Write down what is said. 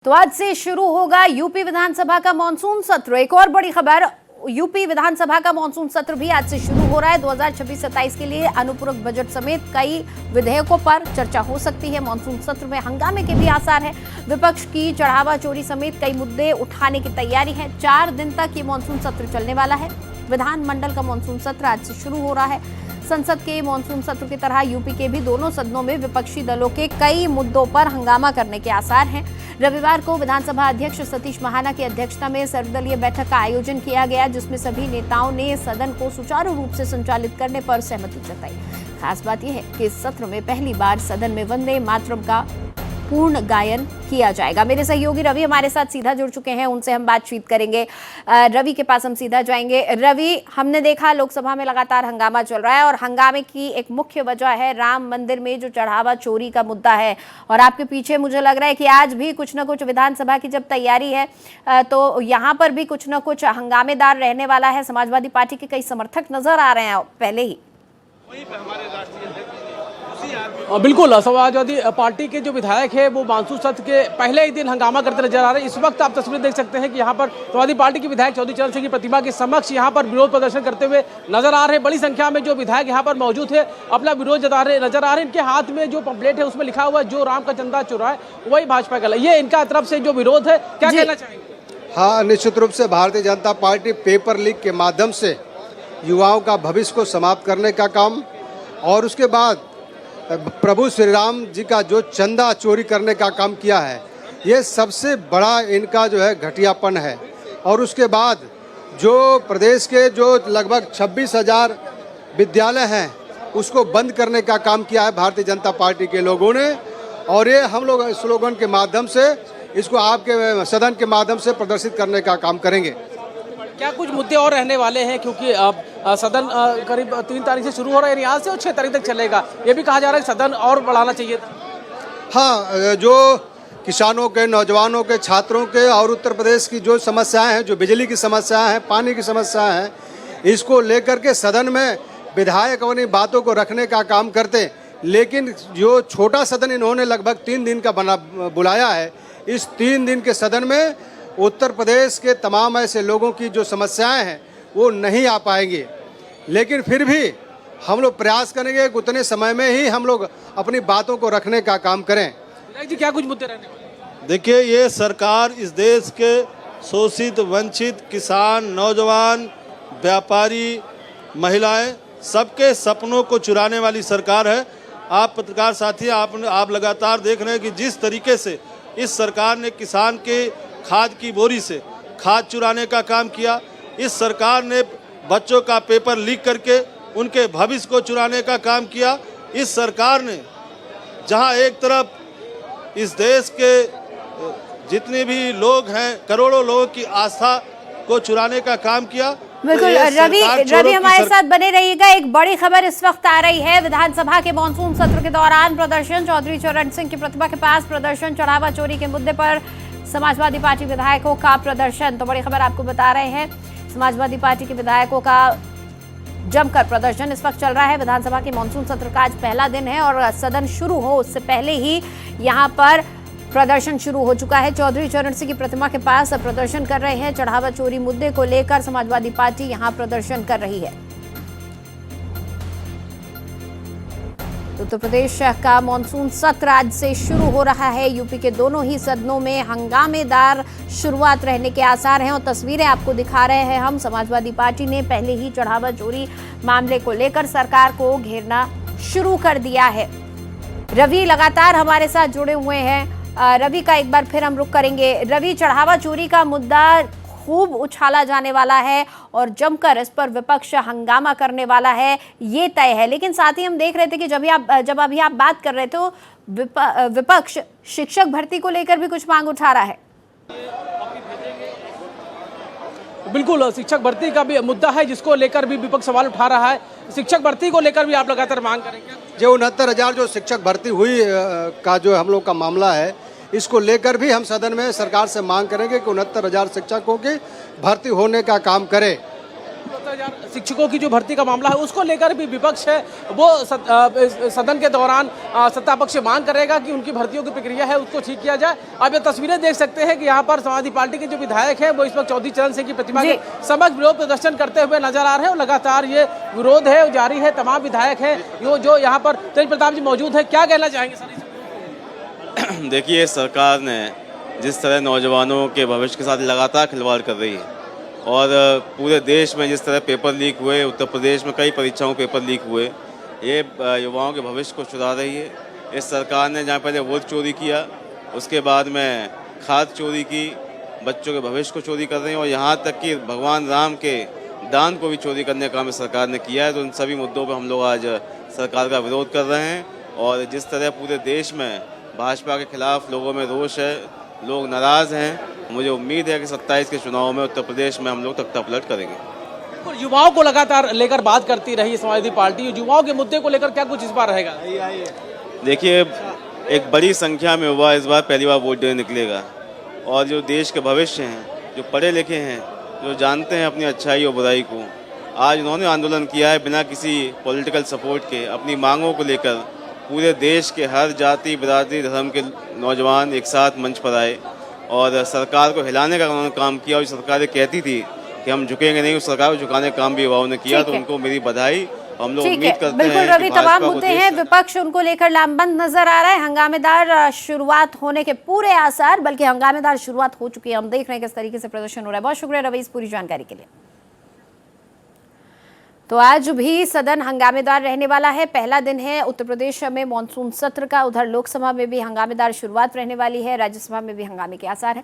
तो आज से शुरू होगा यूपी विधानसभा का मानसून सत्र। एक और बड़ी खबर, यूपी विधानसभा का मानसून सत्र भी आज से शुरू हो रहा है। 2026-27 के लिए अनुपूरक बजट समेत कई विधेयकों पर चर्चा हो सकती है। मानसून सत्र में हंगामे के भी आसार है। विपक्ष की चढ़ावा चोरी समेत कई मुद्दे उठाने की तैयारी है। 4 दिन तक ये मानसून सत्र चलने वाला है। विधानमंडल का मानसून सत्र आज से शुरू हो रहा है। संसद के मानसून सत्र की तरह यूपी के भी दोनों सदनों में विपक्षी दलों के कई मुद्दों पर हंगामा करने के आसार हैं। रविवार को विधानसभा अध्यक्ष सतीश महाना की अध्यक्षता में सर्वदलीय बैठक का आयोजन किया गया, जिसमें सभी नेताओं ने सदन को सुचारू रूप से संचालित करने पर सहमति जताई। खास बात यह है कि इस सत्र में पहली बार सदन में वंदे मातरम का पूर्ण गायन किया जाएगा। मेरे सहयोगी रवि हमारे साथ सीधा जुड़ चुके हैं, उनसे हम बातचीत करेंगे। रवि के पास हम सीधा जाएंगे। रवि, हमने देखा लोकसभा में लगातार हंगामा चल रहा है और हंगामे की एक मुख्य वजह है राम मंदिर में जो चढ़ावा चोरी का मुद्दा है, और आपके पीछे मुझे लग रहा है कि आज भी कुछ न कुछ विधानसभा की जब तैयारी है तो यहाँ पर भी कुछ न कुछ हंगामेदार रहने वाला है। समाजवादी पार्टी के कई समर्थक नजर आ रहे हैं पहले ही। बिल्कुल, समाजवादी पार्टी के जो विधायक है वो मानसून सत्र के पहले ही दिन हंगामा करते नजर आ रहे हैं। इस वक्त आप तस्वीर देख सकते हैं कि यहाँ पर समाजवादी पार्टी के विधायक चौधरी चरण सिंह की प्रतिमा के समक्ष यहाँ पर विरोध प्रदर्शन करते हुए नजर आ रहे हैं। बड़ी संख्या में जो विधायक यहाँ पर मौजूद है अपना विरोध जता रहे नजर आ रहे हैं। इनके हाथ में जो पंपलेट है उसमें लिखा हुआ है जो राम का चंदा चुराए वही भाजपा का। ये इनका तरफ से जो विरोध है, क्या कहना चाहेंगे? हाँ, निश्चित रूप से Bharatiya Janata party paper leak के माध्यम से युवाओं का भविष्य को समाप्त करने का काम, और उसके बाद प्रभु श्री राम जी का जो चंदा चोरी करने का काम किया है, ये सबसे बड़ा इनका जो है घटियापन है। और उसके बाद जो प्रदेश के जो लगभग 26,000 विद्यालय हैं उसको बंद करने का काम किया है भारतीय जनता पार्टी के लोगों ने। और ये हम लोग स्लोगन के माध्यम से इसको आपके सदन के माध्यम से प्रदर्शित करने का काम करेंगे। क्या कुछ मुद्दे और रहने वाले हैं, क्योंकि सदन करीब 3 तारीख से शुरू हो रहा है यहाँ से और 6 तारीख तक चलेगा। ये भी कहा जा रहा है कि सदन और बढ़ाना चाहिए था। हाँ, जो किसानों के, नौजवानों के, छात्रों के और उत्तर प्रदेश की जो समस्याएं हैं, जो बिजली की समस्याएं हैं, पानी की समस्याएं हैं, इसको लेकर के सदन में विधायक अपनी बातों को रखने का काम करते। लेकिन जो छोटा सदन इन्होंने लगभग 3 दिन का बुलाया है, इस 3 दिन के सदन में उत्तर प्रदेश के तमाम ऐसे लोगों की जो समस्याएं हैं वो नहीं आ पाएंगी। लेकिन फिर भी हम लोग प्रयास करेंगे कि उतने समय में ही हम लोग अपनी बातों को रखने का काम करें। जी, क्या कुछ मुद्दे रहने वाले? देखिए, ये सरकार इस देश के शोषित, वंचित किसान, नौजवान, व्यापारी, महिलाएं, सबके सपनों को चुराने वाली सरकार है। आप पत्रकार साथी, आप लगातार देख रहे हैं कि जिस तरीके से इस सरकार ने किसान के खाद की बोरी से खाद चुराने का काम किया। इस सरकार ने बच्चों का पेपर लीक करके उनके भविष्य को चुराने का काम किया। इस सरकार ने जहां एक तरफ इस देश के जितने भी लोग हैं, करोड़ों लोगों की आस्था को चुराने का काम किया। बिल्कुल, रवि हमारे साथ बने रहिएगा। एक बड़ी खबर इस वक्त आ रही है। विधानसभा के मानसून सत्र के दौरान प्रदर्शन, चौधरी चरण सिंह की प्रतिमा के पास प्रदर्शन, चढ़ावा चोरी के मुद्दे पर समाजवादी पार्टी विधायकों का प्रदर्शन। तो बड़ी खबर आपको बता रहे हैं, समाजवादी पार्टी के विधायकों का जमकर प्रदर्शन इस वक्त चल रहा है। विधानसभा के मानसून सत्र का आज पहला दिन है और सदन शुरू हो उससे पहले ही यहाँ पर प्रदर्शन शुरू हो चुका है। चौधरी चरण सिंह की प्रतिमा के पास प्रदर्शन कर रहे हैं। चढ़ावा चोरी मुद्दे को लेकर समाजवादी पार्टी यहाँ प्रदर्शन कर रही है। उत्तर प्रदेश का मानसून सत्र आज से शुरू हो रहा है। यूपी के दोनों ही सदनों में हंगामेदार शुरुआत रहने के आसार हैं और तस्वीरें आपको दिखा रहे हैं हम। समाजवादी पार्टी ने पहले ही चढ़ावा चोरी मामले को लेकर सरकार को घेरना शुरू कर दिया है। रवि लगातार हमारे साथ जुड़े हुए हैं। रवि का एक बार फिर हम रुख करेंगे। रवि, चढ़ावा चोरी का मुद्दा खूब उछाला जाने वाला है और जमकर इस पर विपक्ष हंगामा करने वाला है, ये तय है। लेकिन साथ ही हम देख रहे थे कि जब अभी आप बात कर रहे थे तो विपक्ष शिक्षक भर्ती को लेकर भी कुछ मांग उठा रहा है। बिल्कुल, शिक्षक भर्ती का भी मुद्दा है जिसको लेकर भी विपक्ष सवाल उठा रहा है। शिक्षक भर्ती को लेकर भी आप लगातार मांग करेंगे? जो 69,000 जो शिक्षक भर्ती हुई का जो हम लोग का मामला है, इसको लेकर भी हम सदन में सरकार से मांग करेंगे कि 69,000 शिक्षकों की भर्ती होने का काम करे। 75,000 शिक्षकों की जो भर्ती का मामला है उसको लेकर भी विपक्ष है वो सदन के दौरान सत्ता पक्ष से मांग करेगा कि उनकी भर्तियों की प्रक्रिया है उसको ठीक किया जाए। आप ये तस्वीरें देख सकते हैं कि यहाँ पर समाजवादी पार्टी के जो विधायक हैं वो इस वक्त चौधरी चरण सिंह की प्रतिमा के समक्ष विरोध प्रदर्शन करते हुए नजर आ रहे हैं और लगातार ये विरोध है वो जारी है। तमाम विधायक हैं जो यहाँ पर तेज प्रताप जी मौजूद है, क्या कहना चाहेंगे सर? देखिए, सरकार ने जिस तरह नौजवानों के भविष्य के साथ लगातार खिलवाड़ कर रही है और पूरे देश में जिस तरह पेपर लीक हुए, उत्तर प्रदेश में कई परीक्षाओं पेपर लीक हुए, ये युवाओं के भविष्य को चुरा रही है। इस सरकार ने जहाँ पहले वोट चोरी किया, उसके बाद में खाद चोरी की, बच्चों के भविष्य को चोरी कर रही है और यहाँ तक कि भगवान राम के दान को भी चोरी करने का काम इस सरकार ने किया है। तो उन सभी मुद्दों पर हम लोग आज सरकार का विरोध कर रहे हैं और जिस तरह पूरे देश में भाजपा के खिलाफ लोगों में रोष है, लोग नाराज़ हैं, मुझे उम्मीद है कि 27 के चुनाव में उत्तर प्रदेश में हम लोग तख्ता पलट करेंगे। युवाओं को लगातार लेकर बात करती रही समाजवादी पार्टी, युवाओं के मुद्दे को लेकर क्या कुछ इस बार रहेगा? देखिए, एक बड़ी संख्या में युवा इस बार पहली बार वोट देने निकलेगा और जो देश के भविष्य हैं, जो पढ़े लिखे हैं, जो जानते हैं अपनी अच्छाई और बुराई को, आज उन्होंने आंदोलन किया है बिना किसी पॉलिटिकल सपोर्ट के। अपनी मांगों को लेकर पूरे देश के हर जाति, बिरादरी, धर्म के नौजवान एक साथ मंच पर आए और सरकार को हिलाने का उन्होंने काम किया। और सरकारें कहती थी कि हम झुकेंगे नहीं, उस सरकार को झुकाने का काम भी युवाओं ने किया। तो उनको मेरी बधाई। हम लोग उम्मीद करते हैं बिल्कुल रवि, तमाम मुद्दे हैं, विपक्ष उनको लेकर लामबंद नजर आ रहा है। हंगामेदार शुरुआत होने के पूरे आसार, बल्कि हंगामेदार शुरुआत हो चुकी है। हम देख रहे हैं किस तरीके से प्रदर्शन हो रहा है। बहुत शुक्रिया रवि इस पूरी जानकारी के लिए। तो आज भी सदन हंगामेदार रहने वाला है। पहला दिन है उत्तर प्रदेश में मॉनसून सत्र का। उधर लोकसभा में भी हंगामेदार शुरुआत रहने वाली है, राज्यसभा में भी हंगामे के आसार हैं।